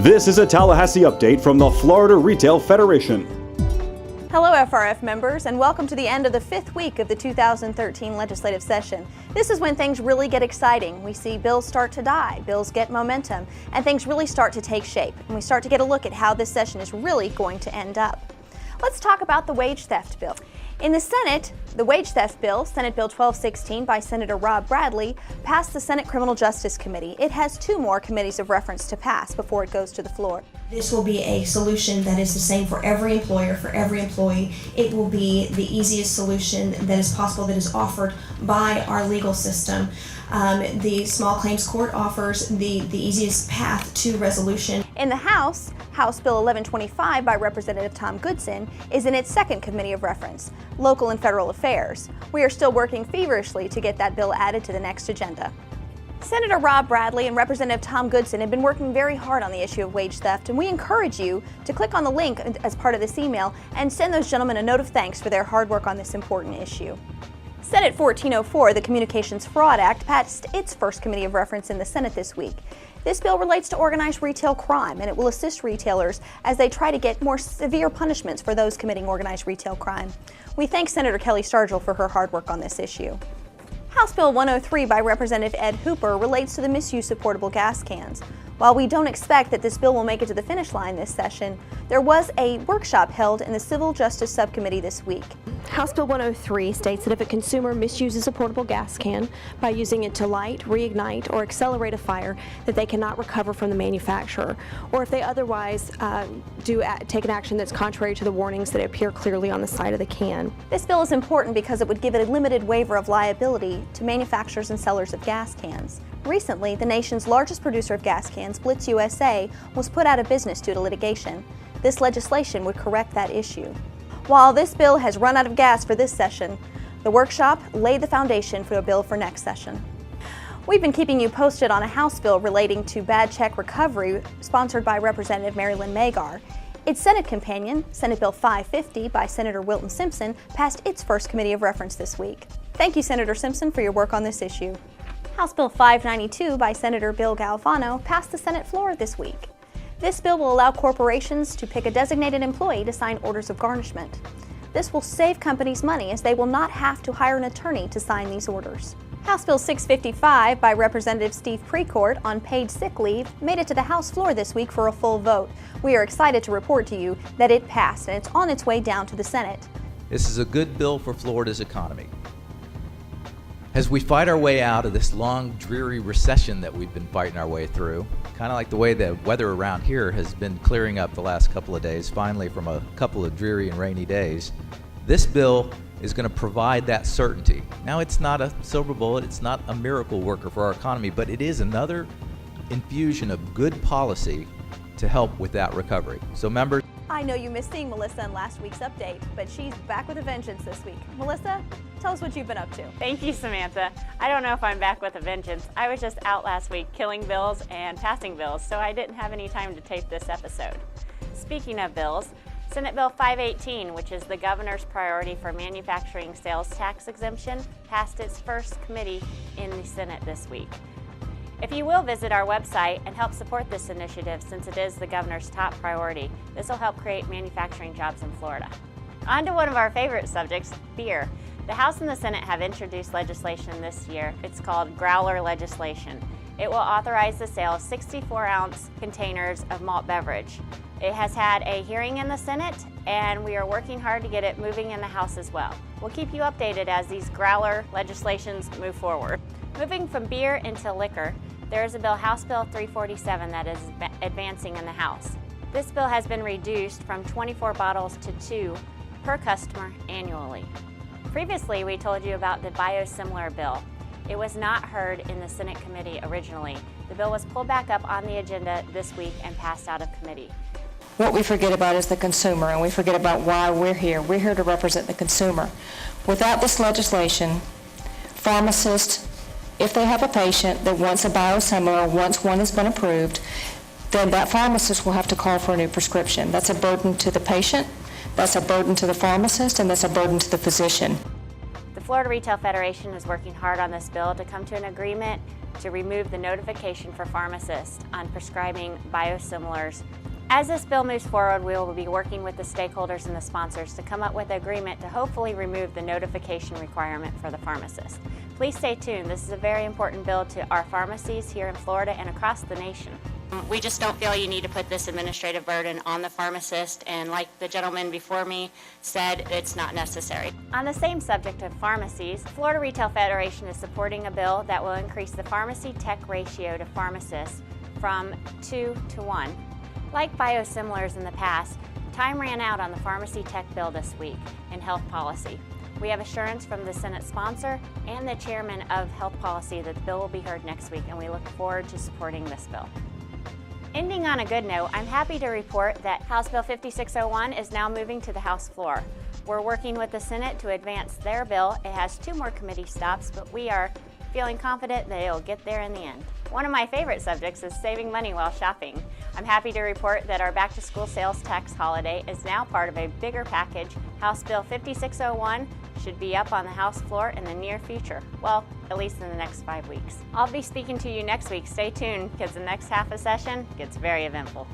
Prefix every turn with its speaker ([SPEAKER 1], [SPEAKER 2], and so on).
[SPEAKER 1] This is a Tallahassee update from the Florida Retail Federation.
[SPEAKER 2] Hello FRF members, and welcome to the end of the 5th week of the 2013 legislative session. This is when things really get exciting. We see bills start to die, bills get momentum, and things really start to take shape. And we start to get a look at how this session is really going to end up. Let's talk about the wage theft bill. In the Senate, the wage theft bill, Senate Bill 1216 by Senator Rob Bradley, passed the Senate Criminal Justice Committee. It has 2 more committees of reference to pass before it goes to the floor.
[SPEAKER 3] This will be a solution that is the same for every employer, for every employee. It will be the easiest solution that is possible, that is offered by our legal system. The Small Claims Court offers the easiest path to resolution.
[SPEAKER 2] In the House, House Bill 1125 by Representative Tom Goodson is in its 2nd committee of reference, Local and Federal Affairs. We are still working feverishly to get that bill added to the next agenda. Senator Rob Bradley and Representative Tom Goodson have been working very hard on the issue of wage theft, and we encourage you to click on the link as part of this email and send those gentlemen a note of thanks for their hard work on this important issue. Senate 1404, the Communications Fraud Act, passed its first committee of reference in the Senate this week. This bill relates to organized retail crime, and it will assist retailers as they try to get more severe punishments for those committing organized retail crime. We thank Senator Kelly Stargell for her hard work on this issue. House Bill 103 by Representative Ed Hooper relates to the misuse of portable gas cans. While we don't expect that this bill will make it to the finish line this session, there was a workshop held in the Civil Justice Subcommittee this week.
[SPEAKER 4] House Bill 103 states that if a consumer misuses a portable gas can by using it to light, reignite, or accelerate a fire, that they cannot recover from the manufacturer, or if they otherwise take an action that's contrary to the warnings that appear clearly on the side of the can.
[SPEAKER 2] This bill is important because it would give it a limited waiver of liability to manufacturers and sellers of gas cans. Recently, the nation's largest producer of gas cans, Blitz USA, was put out of business due to litigation. This legislation would correct that issue. While this bill has run out of gas for this session, the workshop laid the foundation for a bill for next session. We've been keeping you posted on a House bill relating to bad check recovery sponsored by Representative Mary Lynn Magar. Its Senate companion, Senate Bill 550 by Senator Wilton Simpson, passed its first committee of reference this week. Thank you, Senator Simpson, for your work on this issue. House Bill 592 by Senator Bill Galvano passed the Senate floor this week. This bill will allow corporations to pick a designated employee to sign orders of garnishment. This will save companies money as they will not have to hire an attorney to sign these orders. House Bill 655 by Representative Steve Precourt on paid sick leave made it to the House floor this week for a full vote. We are excited to report to you that it passed and it's on its way down to the Senate.
[SPEAKER 5] This is a good bill for Florida's economy. As we fight our way out of this long, dreary recession that we've been fighting our way through, kind of like the way the weather around here has been clearing up the last couple of days, finally from a couple of dreary and rainy days, this bill is going to provide that certainty. Now, it's not a silver bullet, it's not a miracle worker for our economy, but it is another infusion of good policy to help with that recovery. So members,
[SPEAKER 2] I know you missed seeing Melissa in last week's update, but she's back with a vengeance this week. Melissa, tell us what you've been up to.
[SPEAKER 6] Thank you, Samantha. I don't know if I'm back with a vengeance. I was just out last week killing bills and passing bills, so I didn't have any time to tape this episode. Speaking of bills, Senate Bill 518, which is the governor's priority for manufacturing sales tax exemption, passed its first committee in the Senate this week. If you will visit our website and help support this initiative since it is the governor's top priority, this will help create manufacturing jobs in Florida. On to one of our favorite subjects, beer. The House and the Senate have introduced legislation this year. It's called growler legislation. It will authorize the sale of 64-ounce containers of malt beverage. It has had a hearing in the Senate, and we are working hard to get it moving in the House as well. We'll keep you updated as these growler legislations move forward. Moving from beer into liquor, there is a bill, House Bill 347, that is advancing in the House. This bill has been reduced from 24 bottles to 2 per customer annually. Previously, we told you about the biosimilar bill. It was not heard in the Senate committee originally. The bill was pulled back up on the agenda this week and passed out of committee.
[SPEAKER 7] What we forget about is the consumer, and we forget about why we're here. We're here to represent the consumer. Without this legislation, pharmacists, if they have a patient that wants a biosimilar, once one has been approved, then that pharmacist will have to call for a new prescription. That's a burden to the patient, that's a burden to the pharmacist, and that's a burden to the physician.
[SPEAKER 6] The Florida Retail Federation is working hard on this bill to come to an agreement to remove the notification for pharmacists on prescribing biosimilars. As this bill moves forward, we will be working with the stakeholders and the sponsors to come up with an agreement to hopefully remove the notification requirement for the pharmacist. Please stay tuned. This is a very important bill to our pharmacies here in Florida and across the nation. We just don't feel you need to put this administrative burden on the pharmacist, and like the gentleman before me said, it's not necessary. On the same subject of pharmacies, Florida Retail Federation is supporting a bill that will increase the pharmacy tech ratio to pharmacists from 2 to 1. Like biosimilars in the past, time ran out on the pharmacy tech bill this week in health policy. We have assurance from the Senate sponsor and the chairman of health policy that the bill will be heard next week, and we look forward to supporting this bill. Ending on a good note, I'm happy to report that House Bill 5601 is now moving to the House floor. We're working with the Senate to advance their bill. It has 2 more committee stops, but we are feeling confident that it'll get there in the end. One of my favorite subjects is saving money while shopping. I'm happy to report that our back-to-school sales tax holiday is now part of a bigger package. House Bill 5601 should be up on the House floor in the near future. Well, at least in the next 5 weeks. I'll be speaking to you next week. Stay tuned because the next half of session gets very eventful.